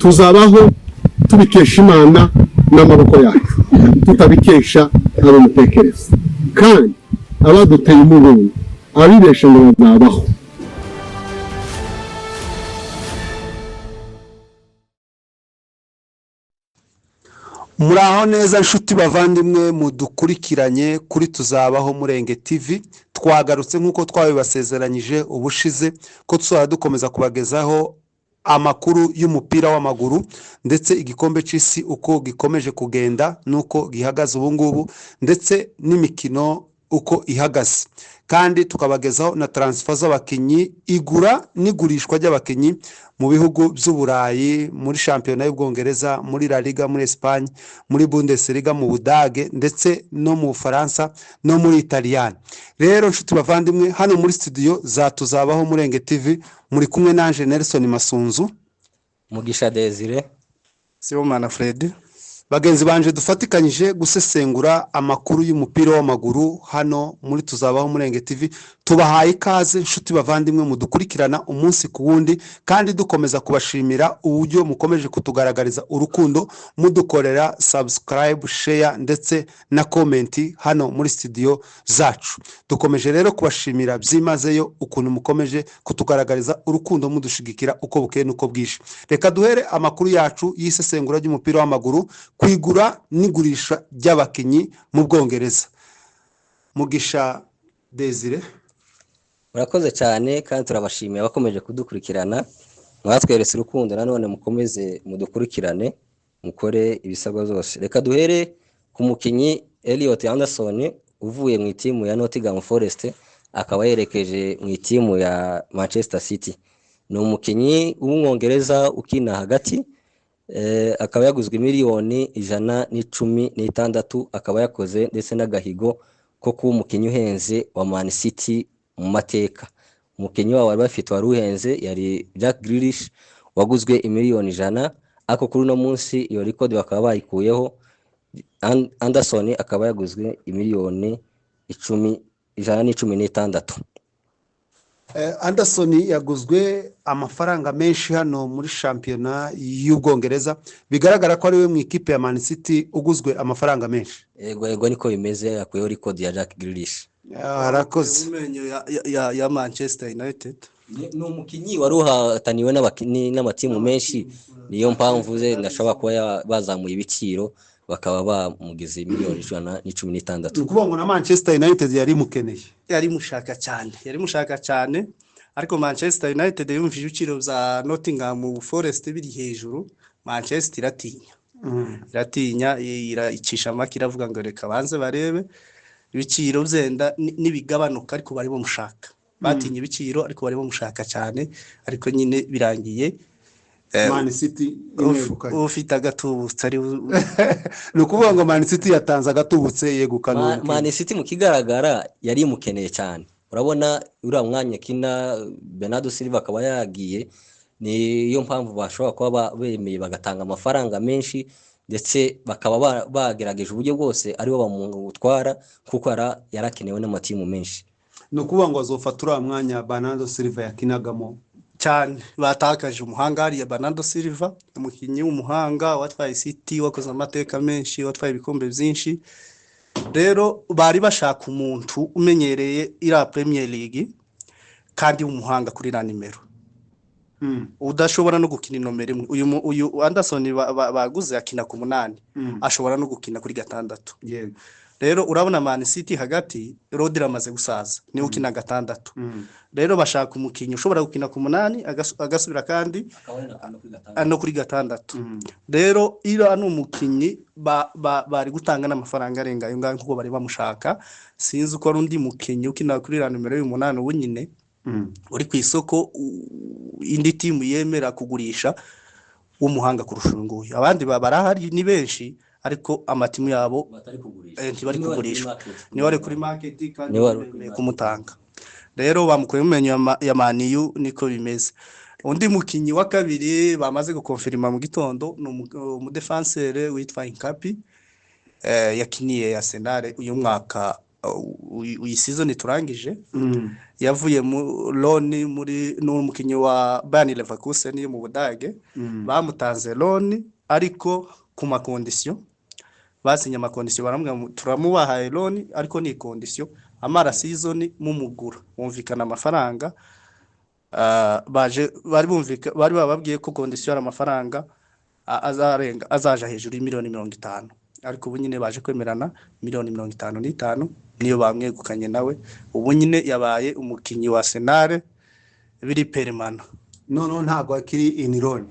tuzabaho tubikesha Imana n'amaboko yacu, tutabikesha abo mutekereza. Kandi abaduteye umugongo abibeshe ngo bazabaho. Muraho neza nshuti bavandimwe mudukurikiranye kuri Tuzabaho Murenge TV. Twagarutse nk'uko twabibasezeranyije ubushize ko tuzaba dukomeza kubagezaho amakuru y'umupira w'amaguru ndetse igikombe cy'isi uko gikomeje kugenda nuko gihagaze ubu ngubu ndetse n'imikino uko ihagaze, kandi tukabagezaho na transfer z'abakinyi, igura n'igurishwa ry'abakinyi mu bihugu by'Uburayi, muri shampiyona y'Ubwongereza, muri La Liga muri Espagne, muri Bundesliga mu Budage ndetse no mu Bufaransa no muri Italiyani. Rero nshuti bavandimwe, hano muri studio za Tuzabaho Murenge TV muri kumwe nanje Nelson Masunzu, Mugisha Desire, Sibomana Fred. Bagenzi banje dufatikanyije gusesengura amakuru y'umupira w'amaguru hano muri Tuzabaho Murenge TV. Tubahaye ikaze nshuti bavandimwe mudukurikirana umunsi ku wundi, kandi dukomeza kubashimira uburyo mukomeje kutugaragariza urukundo mudukorera subscribe, share ndetse na comment hano muri studio zacu. Dukomeje rero kubashimira byimazeyo ukuntu mukomeje kutugaragariza urukundo mudushigikira uko bukeye nuko bwije. Reka duhere amakuru yacu y'isesengura ry'umupira w'amaguru kwigura n'igurisha ry'abakinyi mu Bwongereza. Mugisha Desire, murakoze cyane kandi turabashimiye abakomeje kudukurikirana, mwatweretse urukundo, nanone mukomeze mudukurikirane mukore ibisabwa zose. Reka duhere ku mukinyi Elliot Anderson uvuye mu itimu ya Nottingham Forest akaba yerekeje mu itimu ya Manchester City. Ni umukinyi w'umwongereza ukina hagati, akaba yaguzwe miliyoni 116, akaba yakoze ndetse n'agahigo ko kuba umukinyi uhenze wa Man City mu mateka. Umukinyi wabo wari bafite wari uhenze yari Jack Grealish waguzwe miliyoni 100, ako kuri no munsi iyo record bakaba bayikuyeho. Anderson akaba yaguzwe miliyoni 116. Anderson yaguzwe amafaranga menshi hano muri shampiyona y'Ubwongereza, bigaragara ko ari we mu ikipe ya Man City uguzwe amafaranga menshi. Yego niko bimeze, yakuyeho record ya Jack Grealish. Arakoze ya Manchester United. Ni umukinyi wari uhataniwe n'amatimu menshi, niyo mpamvu ze ndashobora kuba bazamuye ibiciro bakaba bamugize miliyoni 116. Ukuvuga ngo na Manchester United yari mushaka cyane, ariko Manchester United yumvije ibiciro za Nottingham Forest biri hejuru, Manchester iratinya irayicisha amaki, iravuga ngo reka banze barebe ibiciro byenda nibigabanuka, ariko bari bamushaka, batinye ibiciro ariko bari bamushaka cyane, ariko nyine birangiye Man City ufite agatubutse ari ni ukuvuga ngo Man City yatanze agatubutse yegukana. Man City mu kigaragara yari imukeneye cyane. Urabona uriya mwanya kina Bernardo Silva akaba yagiye, niyo mpamvu bashobora kuba bemeye bagatanga amafaranga menshi, ndetse bakaba bagerageje uburyo bwose aribo bamutwara kuko yarakenewe n'amatimu menshi. Ni ukuvuga ngo azofata uriya mwanya Bernardo Silva yakinagamo cyane. Batakaje umuhanga hariya Bernardo Silva, umukinyi w'umuhanga watwaye City, wakoze amateka menshi, watwaye ibikombe byinshi. Rero bari bashaka umuntu umenyereye ira Premier League kandi w'umuhanga kuri na nimero, udashobora no gukina nomero imwe. Uyu Anderson baguze akina ku 8, ashobora no gukina kuri 6. Yego. Rero urabona Man City hagati Rodri amaze gusaza, ni ukina 6. Rero bashaka umukinyi ushobora gukina ku 8 agasubira kandi no kuri 6. Rero ira n'umukinyi bari gutanga n'amafaranga arenga ayo ngaho kuko bari bamushaka. Sinzi uko ari undi mukinyi ukina kuri la numero y'8 ubunyine uri ku isoko indi timu yemera kugurisha w'umuhanga kurusha nguyu. Abandi barahari ni benshi, ariko amatimu yabo ntibari kugurisha, ni wari kuri market kandi kumutanga. Rero bamukuye mu menyo ya Man U, niko bimeze. Undi mukinyi wa kabiri bamaze gukonfirma mu gitondo no mu defenseur witwa Inkapi, yakiniye Arsenal uyu mwaka iyi season turangije yavuye mu loan muri n'umukinyi wa Bayer Leverkusen yo mu Budage bamutanze loan ariko ku makondisiyo basinye amakondisiyo baramubwira turamubahaye loan ariko ni kondisiyo amara season mumugura bumvikana amafaranga bari bababwiye ko kondisiyo ari amafaranga azaja hejuru y'imiliyoni 50 ariko ubu nyine baje kwemerana miliyoni 55 niyo bamwegukanye nawe ubu nyine yabaye umukinyi wa Arsenal biri permana no ntago akiri inironi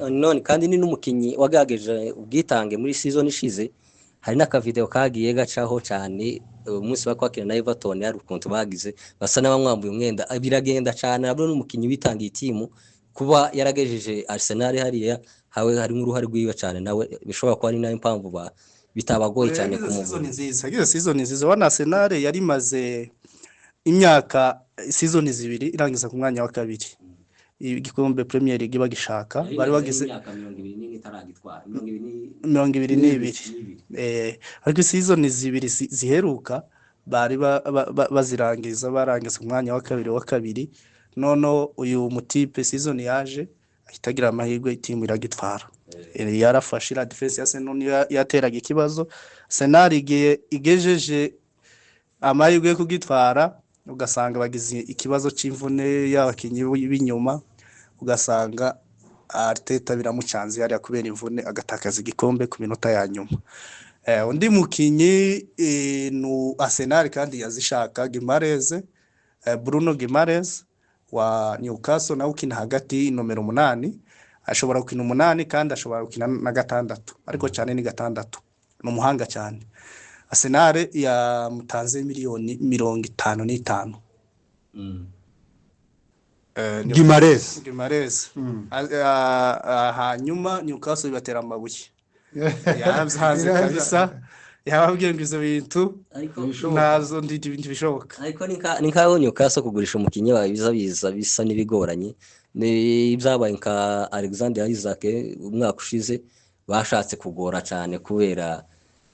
none kandi ni n'umukinyi wagageje ubwitange muri season ishize hari n'aka video kagiye gacaho cyane umunsi bakwakira na Everton yari ukuntu bagize basa n'abamwambuye umwenda biragenda cyane nabwo n'umukinyi witangiye timu kuba yaragejeje Arsenal hariya hawe hari uruhare rwiwe cyane nawe bishobora kuba ari nayo impamvu bitabagoye cyane kumubona season nziza wana Arsenal yari maze imyaka season 2 irangiza ku mwanya wa kabiri igikombe Premier League bagishaka bari bagize imyaka 20 itaragitwara 22 ariko season 2 ziheruka bari bazirangiza barangiza ku mwanya wa kabiri nono uyu mutipe season yaje ahitagira amahirwe itimu iragitwara yarafashe la defense ya Arsenal yateraga ikibazo Arsenal igejeje amahirwe yo kugitwara ugasanga bagize ikibazo c'imvune y'abakinyi b'inyuma ugasanga Arteta biramucanze yari kubera imvune agatakaza igikombe ku minota ya nyuma undi mukinyi no Arsenal kandi yazishaka Bruno Guimaraes wa Newcastle na ukina hagati nomero 8 ashobora gukina 8 kandi ashobora gukina na 6 ariko cyane ni 6 no muhanga cyane Arsenal yamutanze miliyoni 55 Guimaraes hanyuma Newcastle bibatera amabuye yaranze kabisa yababwiye ngo izo bintu nazo ndindi bishoboka ariko ni nkaho Newcastle kugurisha umukinyi wa biza bisa n'ibigoranye ni byabaye nka Alexander Isaac umwaka ushize bashatse kugora cyane kubera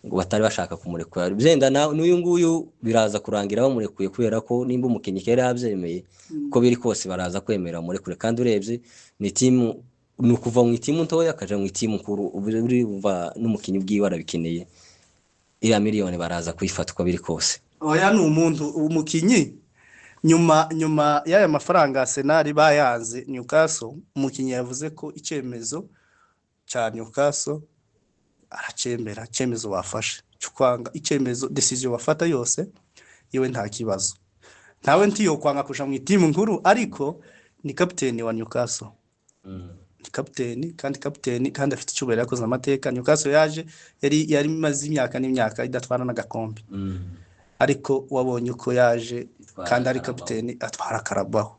ngo batari bashaka kumurekura byenda n'uyu nguyu biraza kurangira bamurekuye kubera ko nimba umukinyi kera yabyemeye ko biri kose baraza kwemera murekure kandi urebye ni timu nukuva mu timu ntoya akaja mu timu nkuru uri umva n'umukinyi bwiwe arabikeneye iriya miliyoni baraza kuyifata uko biri kose oya ni umukinyi nyuma y'aya mafaranga Arsenal bayanze Newcastle umukinyi yavuze ko icyemezo cya Newcastle aracembera icyemezo bafashe cyukwanga icyemezo decision bafata yose yewe nta kibazo ntawe ntiyo kwanga kusha mu timu nkuru ariko ni captain wa Newcastle ni captain kandi afite icyubahiro yakoze amateka Newcastle yaje yari maze imyaka n'imyaka idatwara n'agakombe ariko wabonye uko yaje kandi ari captain atwara Carabao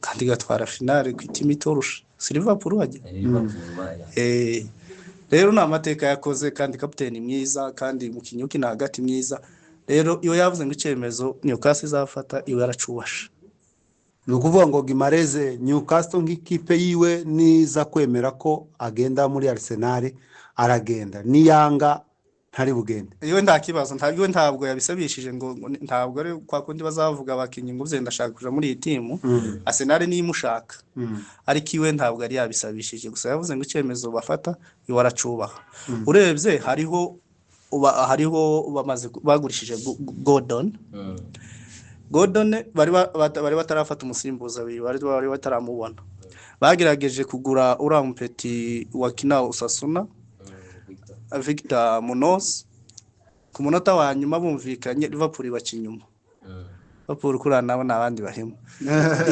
kandi gatwara finale ku timu itorusha Liverpool wajya rero na amateka yakoze kandi captain mwiza kandi umukinyi ukina hagati mwiza rero iyo yavuze ngo icyemezo Newcastle izafata iwe aracubasha nukuvuga ngo Guimaraes Newcastle nk'ikipe yiwe niza kwemera ko agenda muri Arsenal aragenda niyanga ntari bugende iyo nta kibazo ntabwo yabisabishije ngo ntabwo ari kwa kundi bazavuga abakinyi ngo uze ndashaka kuja muri iyi timu Arsenal ni imushaka ariko iwe ntabwo ari yabisabishije gusa yavuze ngo icyemezo bafata iwe aracubaha urebye hariho bamaze bagurishije Gordon bari batarafata umusimbuza bari bataramubona bagerageje kugura urampeti wa kina Osasuna Victor Munoz ku munota wa nyuma bumvikanye Liverpool bakinyuma Liverpool kurana nabo nabandi bahema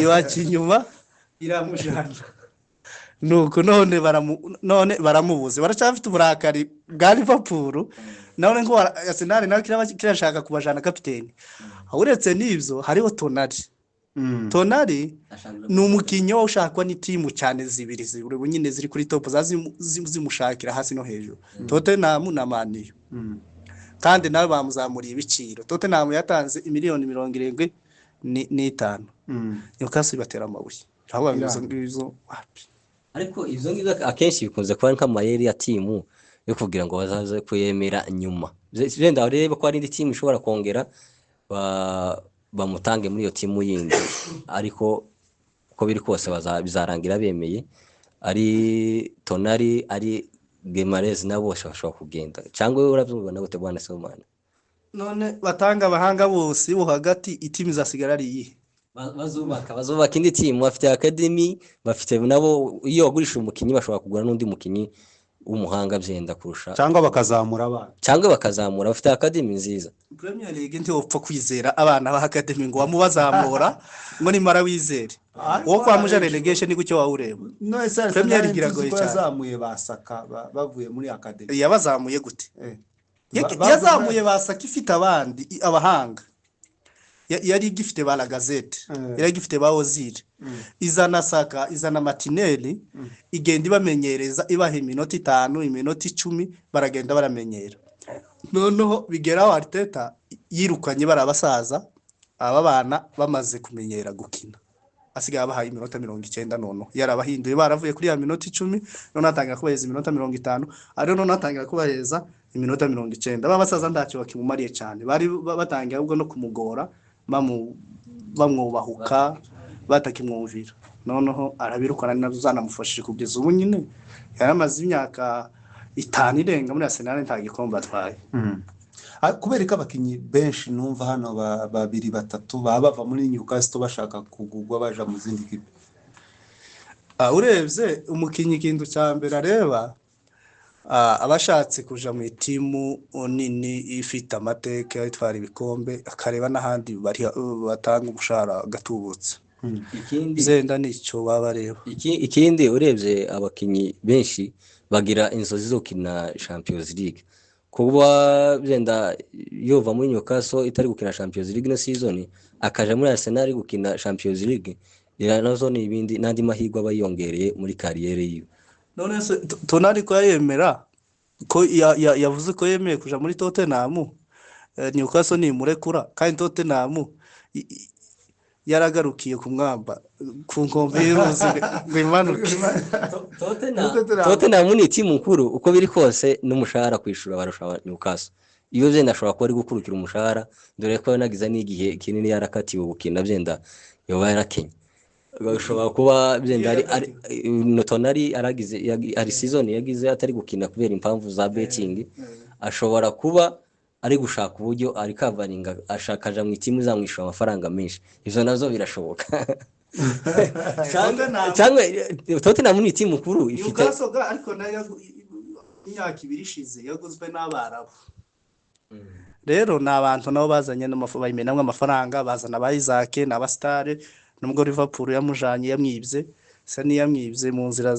iwakinyuma iramujana nuko none baramubuze baracafite uburakari bwa Liverpool none ngo Arsenal nawe kirashaka kubajana kapiteni uretse n'ibyo hariho Tonali ni umukinyi ushakwa n'itimu cyane zibiri nyine ziri kuri top zimushakira hasi no hejuru Tottenham na Man U kandi nawe bamuzamuriye ibiciro Tottenham yatanze miliyoni 75 Newcastle batera amabuye aho bameze ngizo wapi ariko izo ngizo akenshi bikunze kuba nk'amayeri ya timu yo kugira ngo bazaze kuyemera nyuma wenda urebe ko hari indi timu ishobora kongera bamutange muri iyo timu yindi ariko uko biri kose bizarangira bemeye ari Tonali ari Gemarez nabo bashobora kugenda cyangwa wowe urabyumva nabo te bwana Somana none batanga abahanga bose bo hagati itimu zasigara ari iyi bazubaka indi timu bafite academy bafite nabo iyo wagurisha umukinyi bashobora kugura n'undi mukinyi w'umuhanga byenda kurusha cyangwa bakazamura abana bafite academy nziza. Premier League nti wopfa kwizera abana ba academy ngo bamubazamura ngo nimara wizere wo kwa muja relegation ni gucyo wawureba Premier League iragoye cyane bazamuye basaka bavuye muri academy yabazamuye gute yazamuye basaka ifite abandi abahanga yari gifite ba La Gazette yari gifite ba Ozil izana Saka izana Martinelli igenda ibamenyereza ibaha iminota 5 iminota 10 baragenda baramenyera noneho bigeraho Arteta yirukanye barabasaza aba bana bamaze kumenyera gukina asigaye abahaye iminota 90 noneho yarabahinduye baravuye kuri ya minota 10 none atangira kubaheza iminota 50 ari none atangira kubaheza iminota 90 babasaza ndacyo bakimumariye cyane bari batangira ahubwo no kumugora bamwubahuka batakimwumvira noneho arabirukana nazo zanamufashije kugeza ubu nyine yaramaze imyaka 5 irenga muri Arsenal nta gikombe atwaye kubera ko abakinyi benshi numva hano babiri batatu bava muri Newcastle bashaka kugugwa baja mu zindi kipe urebye umukinyi kintu cyambere areba abashatse kuja mu timu nini ifite amateka itwara ibikombe akareba n'ahandi batanga umushahara gatubutse ikindi zenda nicyo babareba ikindi urebye abakinyi benshi bagira inzozi zo kina Champions League kuba byenda yova muri Newcastle itari gukina Champions League no season akaja muri Arsenal gukina Champions League nazo ni ibindi nandi mahirwe abayongereye muri kariyere yiwe. None se Tonali ko yemera ko yavuze ko yemeye kuja muri Tottenham Newcastle ni murekura kandi Tottenham yaragarukiye ku mwamba ku nkombe y'uruzi ngo imanuke Tottenham ni timu nkuru uko biri kose n'umushahara kwishura barusha Newcastle iyo byenda ashobora kuba ari gukurukira umushahara dore ko nagize n'igihe kinini yarakatiwe gukina byenda yoba yarakenye bashobora kuba byenda ari Tonali aragize ari season yagize atari gukina kubera impamvu za betting ashobora kuba ari gushaka uburyo ari kavaringa ashakaja mu timu zamwishura amafaranga menshi ivyo nazo birashoboka cyangwa Tottenham ni timu nkuru ifite ariko nayo imyaka 2 ishize yaguzwe n'abarabu rero nabantu nabo bazanye n'amafaranga imenamwe amafaranga bazana ba Isaac n'abastare nubwo Liverpool yamujanye yamwibye sani yamwibye mu nzira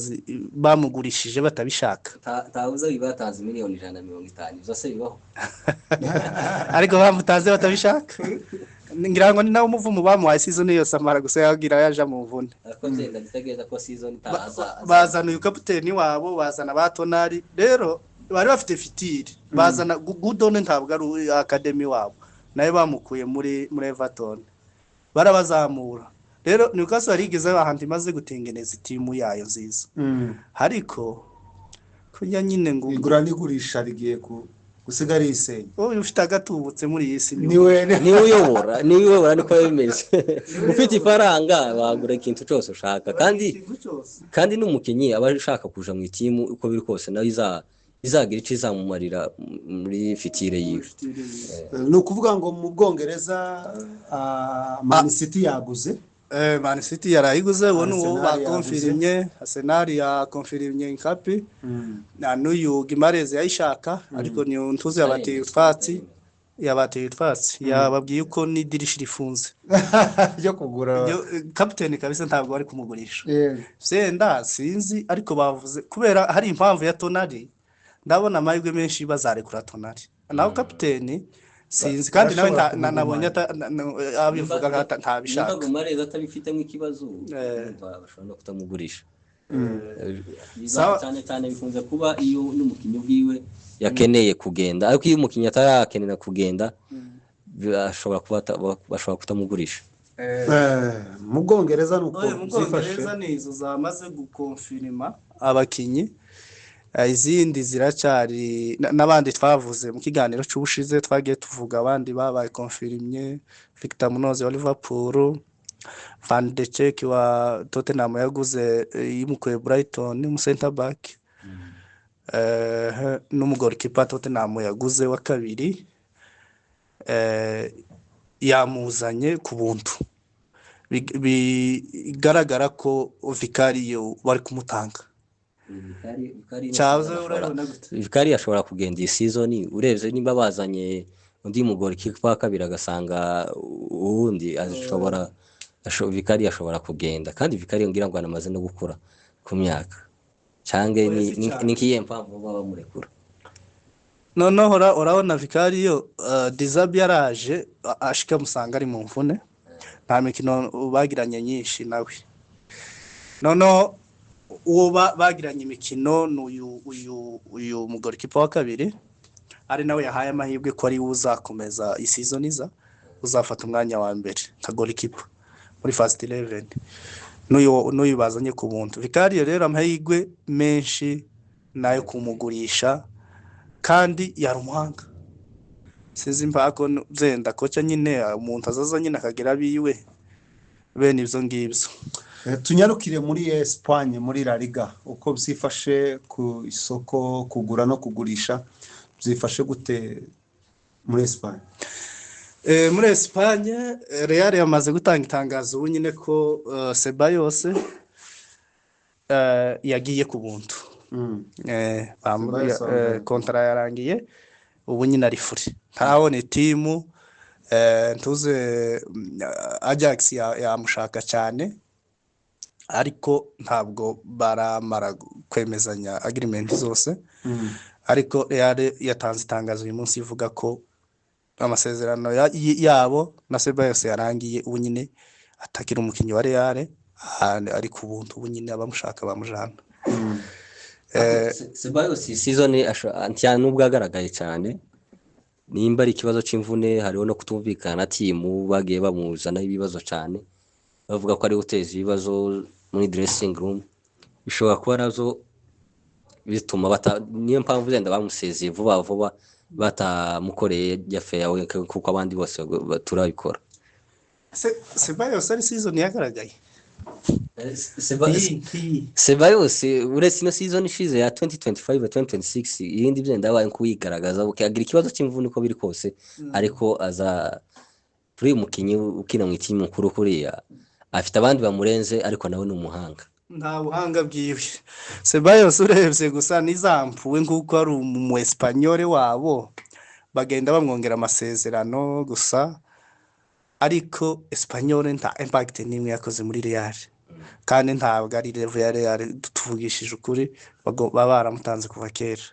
bamugurishije batabishaka tabuza bibatanze miliyoni 150 zose bibaho ariko bamutanze batabishaka ngira ngo ni nawo umuvumo bamuhaye season yose amara gusa yagira yaja mu mvune ariko nzenda gitegeza ko season itaza bazana uyu kapiteni wabo bazana ba Tonali rero bari bafite fitiri bazana Gudone ntabwo ari academy wabo nayo bamukuye muri Everton barabazamura rero Newcastle yarigeze ahandi maze gutengeneza timu yayo nziza ariko kujya nyine ngo igura nigurisha rigiye gusigara isenya ufite agatubutse muri iyi si niwe uyobora niko bimeze ufite ifaranga bagura ikintu cyose ushaka kandi n'umukinyi aba ashaka kuja mu timu uko biri kose nayo izagira icyo izamumarira muri fitire yiwe ni ukuvuga ngo mu Bwongereza Man City yaguze Man City yarayiguze wone uwo bakonfirimye Arsenal ya konfirimye Nkapi na n'uyu Gimarez yayishaka ariko ni ntuzi yabateye utwatsi yababwiye uko ni dirishi rifunze yo kugura captain kabisa ntabwo bari kumugurisha senda sinzi ariko bavuze kubera hari impamvu ya Tonali ndabona amahirwe menshi bazarekura Tonali naho captain sinzi kandi nawe nabonye abivuga ntabishaka ntabwo Mareza atabifitemo ikibazo bashobora no kutamugurisha cyane bikunze kuba iyo n'umukinyi bwiwe yakeneye kugenda ariko iyo umukinyi atarakenera kugenda bashobora kutamugurisha mu Bwongereza nuko zifashe nizo zamaze gukonfirma abakinyi izindi ziracari n'abandi twavuze mu kiganiro cy'ubushize twagiye tuvuga abandi babaye confirmé Victor Munozi wa Liverpool, Van de Beek wa Tottenham yaguze yimukuye Brighton mu center back, n'umugorikipa Tottenham yaguze wa kabiri yamuzanye ku buntu, bigaragara ko Vicario bari kumutanga. Vikari ashobora kugenda iyi season, urebye nimba bazanye undi mugorikipa wa kabiri agasanga uwundi ashobora Vikari ashobora kugenda, kandi Vikari ngira ngo anamaze no gukura ku myaka cyangwa ni kiye mpamvu baba bamurekura. Noneho urabona Vicario Dizabi yaraje ashika musanga ari mu mvune, nta mikino bagiranye nyinshi nawe. Noneho uwo bagiranye imikino uyu mugorikipa wa kabiri ari nawe yahaye amahirwe ko ari uzakomeza season iza, uzafata umwanya wa mbere nka gorikipa muri first 11, n'uyu bazanye ku buntu. Vicario rero amahirwe menshi nayo kumugurisha, kandi yari umuhanga. Sinzi impako zenda koca nyine umuntu azaza nyine akagira biwe bene ibyo ngibyo. Tunyarukire muri Espagne, muri La Liga, uko byifashe ku isoko kugura no kugurisha, byifashe gute muri Espagne? Muri Espagne Real yamaze gutanga itangazo ubu nyine ko Ceballos yagiye ku buntu. Kontra yarangiye ubu nyine ari free, ntabone timu ntuze Ajax yamushaka cyane, ariko ntabwo baramara kwemezanya agreement zose. Ariko Real yatanze itangazo uyu munsi ivuga ko amasezerano yabo na Ceballos yarangiye, ubu nyine atakira umukinnyi wa Real, ari ku buntu ubu nyine abamushaka bamujana. Ceballos season cyane nubwo agaragaye cyane, nimba ari ikibazo c'imvune, hariho no kutumvikana timu bagiye bamuzana ibibazo cyane, bavuga ko ari guteza ibibazo muri dressing room, bishobora kuba nazo bituma niyo mpamvu zenda bamusezeye vuba vuba batamukoreye yafe yawe kuko abandi bose turabikora. Ceballos ari season yagaragaye. Ceballos uretse ino season ishize ya 2025-2026 yindi byenda baye kuyigaragaza ukagira ikibazo cy'imvune uko biri kose, ariko aza kuri umukinyi ukina mu timu mukuru kuriya afite abandi bamurenze, ariko nawe n'umuhanga. Nta buhanga bwiwe Ceballos urebye gusa nizampuwe nk'uko ari mu Espanyol wabo, bagenda bamwongera amasezerano gusa, ariko Espanyol nta impact nimwe yakoze muri Real, kandi ntabwo ari level ya Real tuvugishije ukuri, baba baramutanze kuva kera.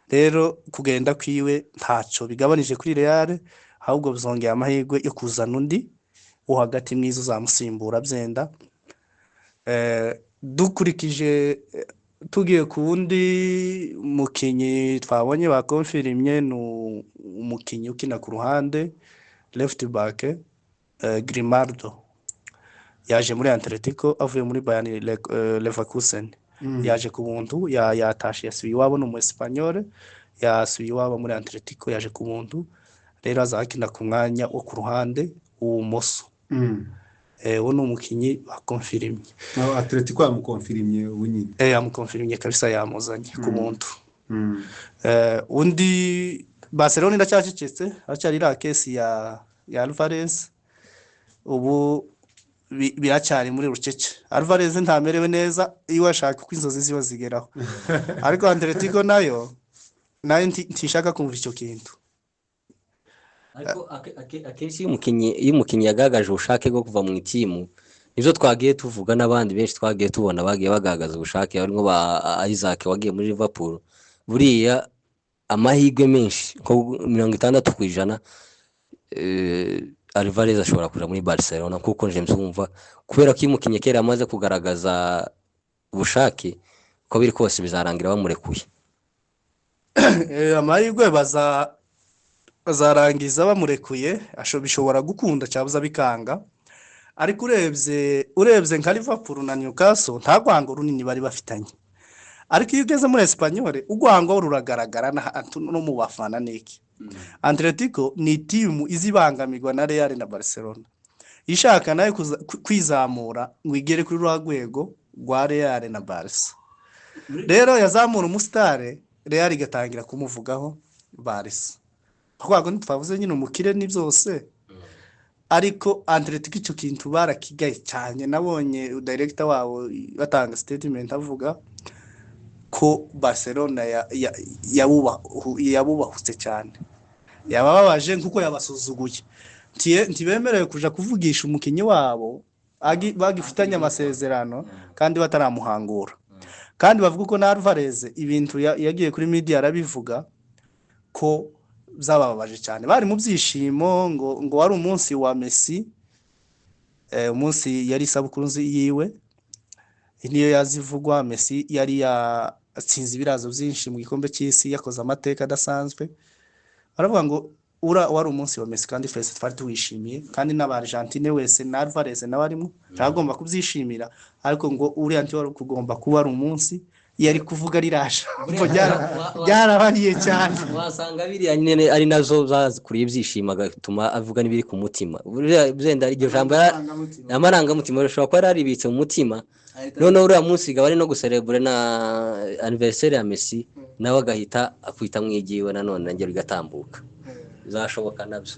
Rero kugenda kwiwe ntaco bigabanije kuri Real, ahubwo bizongera amahirwe yo kuzana undi wo hagati mwiza uzamusimbura byenda. Dukurikije tugiye ku wundi mukinyi twabonye bakonfirimye umukinyi ukina ku ruhande left back, Grimaldo yaje muri Atletico avuye muri Bayern Leverkusen. Yaje ku buntu yatashe yasubiye iwabo no mu Espanyol, yasubiye iwabo muri Atletico, yaje ku buntu. Rero azakina ku mwanya wo ku ruhande w'ubumoso. Uwo ni umukinyi bakonfirimye. Atletico yamukonfirimye ubu nyine. Yamukonfirimye kabisa, yamuzanye ku buntu. Undi Barcelona ndacyacecetse, acyari la case ya Alvarez, ubu biracyari muri rucece. Alvarez ntamerewe neza, iyo ashaka ko inzozi ziba zigeraho. Ariko Atletico nayo ntishaka kumva icyo kintu. Ariko akenshi iyo umukinyi yagagaje ubushake bwo kuva mu timu, nivyo twagiye tuvuga n'abandi benshi twagiye tubona bagiye bagagaza ubushake, barimo ba Isaac wagiye muri Liverpool. Buriya amahirwe menshi ko 60% Alvarez ashobora kuja muri Barcelona, kuko nje mzumva kubera ko umukinyi kera amaze kugaragaza ubushake ko biri kose bizarangira bamurekuye. Amahirwe bazarangiza bamurekuye, bishobora gukunda cyabuza bikanga. Ariko urebye nka Liverpool na Newcastle nta rwango runini bari bafitanye, ariko iyo ugeze muri Espanyol urwango ruragaragara no mu bafana niki. Atletico ni timu izibangamirwa na Real na Barcelona ishaka nayo kwizamura ngo igere kuri rwego rwa Real na Barca. Rero yazamura umusitare Real igatangira kumuvugaho Barca. Kwago ntitwavuze nyine umukire ni byose, ariko Atletico icyo kintu barakigaye cyane. Nabonye director wabo batanga statement avuga ko Barcelona yabubahutse cyane, yababaje nkuko yabasuzuguye. Ntibemerewe kuja kuvugisha umukinyi wabo bagifitanye amasezerano kandi bataramuhangura. Kandi bavuga ko na Alvarez ibintu yagiye kuri media arabivuga ko zababaje cyane. Bari mu byishimo ngo wari umunsi wa Messi, umunsi yari isabukuru yiwe, niyo yazivugwa. Messi yari yatsinze ibirazo byinshi mu gikombe cy'isi, yakoze amateka adasanzwe. Baravuga ngo wari umunsi wa Messi kandi twese twari tuwishimiye, kandi n'Abargentine wese na Alvarez nabarimo cyagomba kubyishimira, ariko ngo uriya nti wari kugomba kuba ari umunsi yari kuvuga rirasha byarabariye cyane. Wasanga biriya nyine ari nazo zazikuriye ibyishimo agatuma avuga n'ibiri ku mutima. Byenda iryo jambo amarangamutima rishobora kuba yaribitse mu mutima, noneho uriya munsi gaba ari no guserebure na anniversaire ya Messi, nawe agahita akwita mwigiwe nanone ngero igatambuka. Zashoboka nabyo.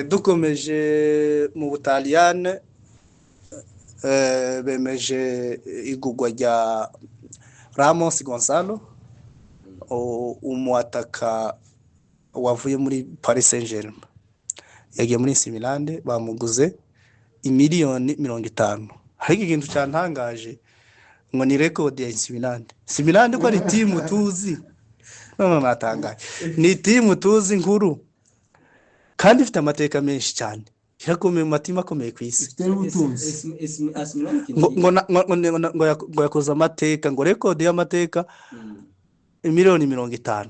Dukomeje mu Butaliyane, bemeje igugwa rya Ramos Gonzalo, umuataka wavuye muri Paris Saint-Germain. Yagiye muri AC Milan, bamuguze imiliyoni 50. Ariko ikintu cyantangaje ngo ni record ya AC Milan. AC Milan ko ari timu tuzi, natangaje, ni timu tuzi nkuru kandi ifite amateka menshi cyane, irakomeye mu matima akomeye ku isi. ngo yakoze amateka, ngo record y'amateka imiliyoni 50.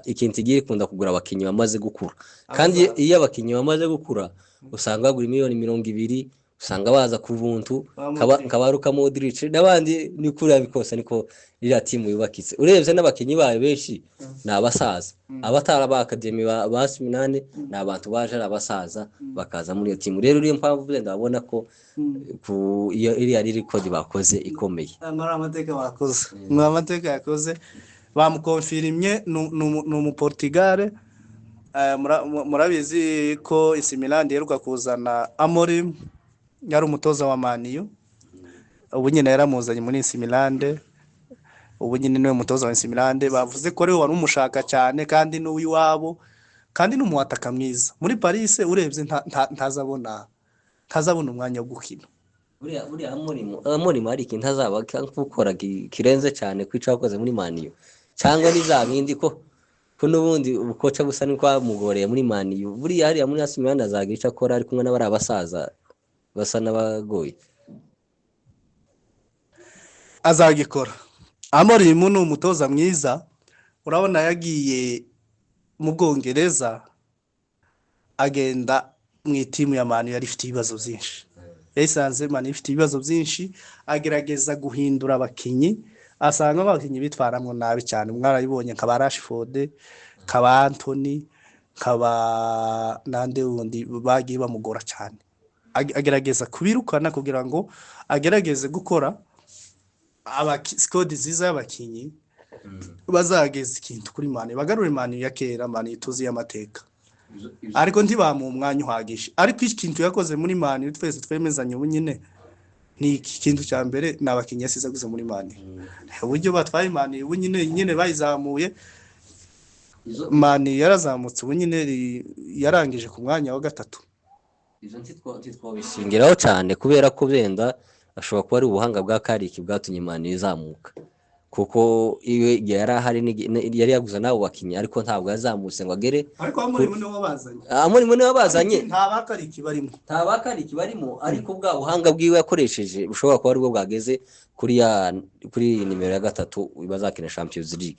Ikintu igira ikunda kugura abakinnyi bamaze gukura, kandi iyo abakinnyi bamaze gukura usanga bagura miliyoni 200, usanga baza ku buntu kabaruka Modric n'abandi. Ni kuri abikosa niko iriya timu yubakitse. Urebye n'abakinnyi bayo benshi ni abasaza, abatara ba academy ba 8 ni abantu baje ari abasaza bakaza muri iyo timu. Rero uriyo mpamvu benda babona ko iyo iriya record bakoze ikomeye. Amateka bakoze, amateka yakoze bamukonfirimye mu Portugal. Murabizi ko AC Milan yeruka kuzana Amorim, yari umutoza wa Man U. Ubu nyine yaramuzanye muri AC Milan, ubu nyine niwe mutoza wa AC Milan. Bavuze ko rero wari umushaka cyane kandi n'uwiwabo, kandi n'umuataka mwiza. Muri Paris urebye ntazabona umwanya wo gukina. Buriya Amorim ari ikintu azaba gukora kirenze cyane kwica akoze muri Man U, cyangwa nizabindi ko n'ubundi ubukoca gusa ni kwa mugoreye muri Man U. Buriya hari muri AC Milan azagica akora ari kumwe n'abari abasaza basa n'abagoye, azagikora. Amorim ni umutoza mwiza. Urabona yagiye mu Bwongereza agenda mu itimu ya Man U yari ifite ibibazo byinshi. Yasanze Man U ifite ibibazo byinshi, agerageza guhindura abakinnyi, asanga abakinnyi bitwaramwe nabi cyane. Mwarabibonye nkaba Rashford, nkaba Anthony, nkaba nande wundi bagiye bamugora cyane. Agerageza kubirukana kugira ngo agerageze gukora squad ziza y'abakinnyi bazageza ikintu kuri Man U, bagarure Man U ya kera, Man U tuzi y'amateka. Ariko ntibamu umwanya uhagije. Ariko ikintu yakoze muri Man U twese twemezanye ubu nyine ni ikintu cya mbere, n'abakinnyi yasize guze muri Man U. Uburyo batwaye Man U ubu nyine bayizamuye. Man U yarazamutse ubu nyine yarangije ku mwanya wa 3. Izo ntitwabishingiraho cyane kubera ko benda ashobora kuba ari ubuhanga bwa Kariki bwatumye Man U izamuka, kuko iwe yari ahari yari yaguza nabo bakinnyi, ariko ntabwo yazamutse ngo agere. Ariko Amorim niwe wabazanye. Amorim niwe wabazanye, nta Bakariki barimo, ariko bwa buhanga bwiwe yakoresheje bushobora kuba ari bwo bwageze kuri nimero ya 3 bazakina Champions League.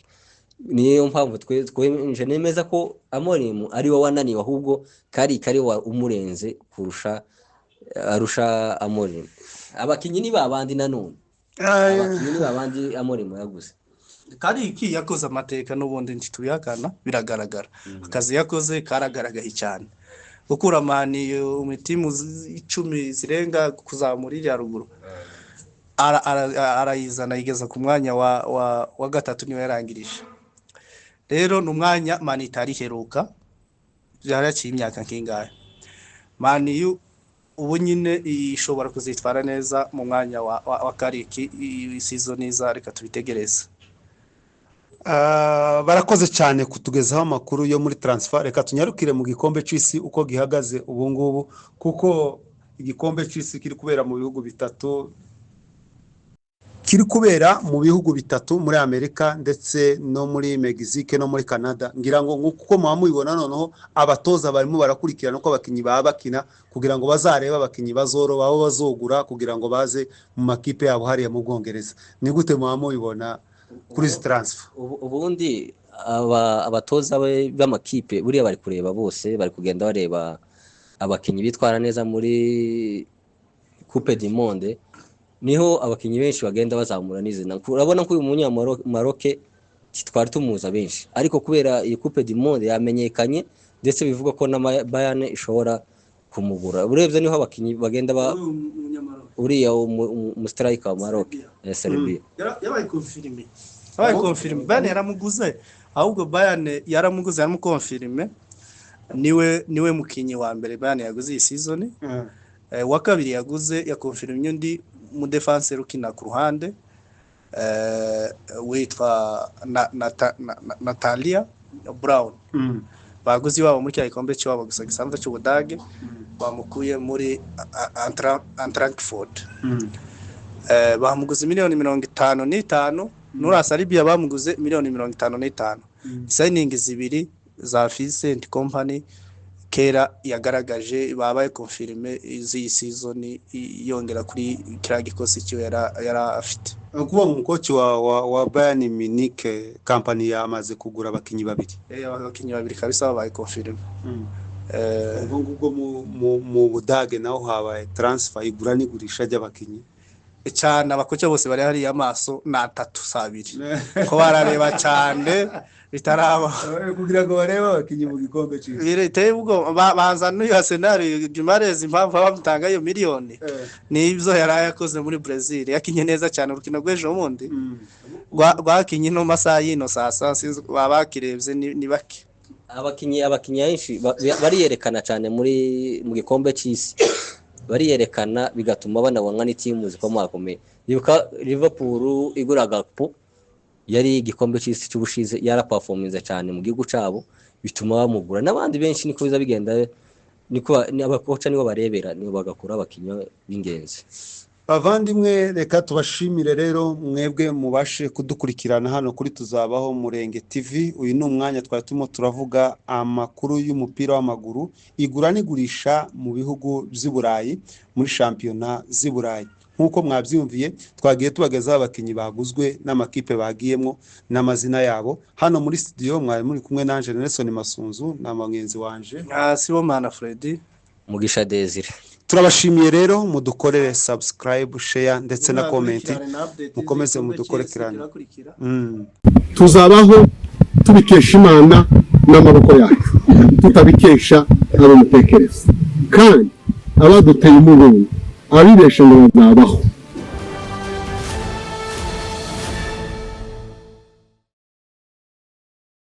Niyo mpamvu twe nemeza ko Amorim ari we wananiwe, ahubwo Kariki wa umurenze arusha Amorim. Abakinnyi ni babandi nanone abakinnyi ni babandi Amorim yaguze. kandi iki yakoze amateka n'ubundi ntitubihakana biragaragara akazi yakoze karagaragaye cyane gukura mani umutimu 10 zirenga kuzamurira ruguru arayizana igeza ku mwanya wa gatatu niwe yarangirije rero n'umwanya mani itari heruka byaraciye imyaka kingahe mani ubu nyine ishobora kuzitwara neza mu mwanya wa kariki season iza reka tubitegereze. Barakoze cyane kutugezaho amakuru yo muri transfer. Reka tunyarukire mu gikombe cy'isi uko gihagaze ubu ngubu kuko igikombe cy'isi kiri kubera mu bihugu bitatu muri Amerika ndetse no muri Mexique no muri Canada. Ngira ngo nkuko mwamubibona noneho abatoza barimo barakurikirana uko abakinyi baba bakina kugira ngo bazareba abakinyi bazoro babo bazogura kugira ngo baze mu makipe yabo hariya mu Bwongereza. Ni gute mwamubibona kuri transfer? Ubundi abatoza b'amakipe buriya bari kureba bose, bari kugenda bareba abakinyi bitwara neza muri Coupe du Monde, niho abakinyi benshi bagenda bazamura n'izina. Urabona ko uyu Maroc twari tumuza benshi, ariko kubera iyi Coupe du Monde yamenyekanye ndetse bivuga ko na Bayern ishobora kumugura. Urebye niho abakinyi bagenda uriya umustriker wa Maroc Serbia yabaye confirme Bayern yaramuguze, ahubwo Bayern yaramuguze yaramukonfirme niwe mukinyi wa mbere Bayern yaguze iyi season. Wa kabiri yaguze yakonfirmye undi mu defenseur ukina ku ruhande witwa Natalia Brown. Baguzi wabo muri cyayikombe cy'wabo gusa gisanzwe cy'Ubudage bamukuye muri Frankfurt. Bamuguze miliyoni 55 nura Serbia bamuguze miliyoni 55. Signing zibiri za Vincent Company kera yagaragaje babaye confirme izi season yongera kuri kira gikosi cyo yara afite. Kuba umukoci wa Bayern Munich company yamaze kugura abakinyi babiri. Abakinyi babiri kabisa babaye confirme. Ubwo mu Budage naho habaye transfer igura n'igurisha ry'abakinyi. Cyane abakoce bose bari hari amaso na 3 ko barareba cyane bitaraba kugira ngo barebe abakinyi mu gikombe cy'isi. Bireteye ubwo baza n'uyu Arsenal Gimares impamvu bamutanga iyo miliyoni nibyo yarayakoze muri Brazil yakinye neza cyane urukino rw'ejo mundi rwakinye no masaha yino sasa babakirebye ni bake. Abakinyi benshi bariyerekana cyane mu gikombe cy'isi, bariyerekana bigatuma banabonwa n'itimu zikomakomeye. Liverpool iguraga po yari igikombe cy'isi cy'ubushize yaraperforminze cyane mu gihugu cyabo bituma bamugura, n'abandi benshi niko biza bigenda, niko abakoca nibo barebera nibo bagakura abakinya b'ingenzi. Bavandimwe reka tubashimire rero mwebwe mubashe kudukurikirana hano kuri Tuzabaho Murenge TV. Uyu ni umwanya twari turimo turavuga amakuru y'umupira w'amaguru, igura n'igurisha mu bihugu by'i Burayi muri shampiyona z'i Burayi. Nkuko mwabyumviye twagiye tubagezaho abakinyi baguzwe n'amakipe bagiyemo n'amazina yabo. Hano muri studio mwari muri kumwe na Angel Nelson Masunzu na mwenzi wanje Sibomana Freddy Mugisha Desire. Turabashimiye rero mudukorere subscribe, share ndetse na comment, mukomeze mudukorekerana. Tuzabaho tubikesha Imana n'amaboko yacu, tutabikesha abo mutekereza, kandi abaduteye umugongo abibeshe ngo bazabaho.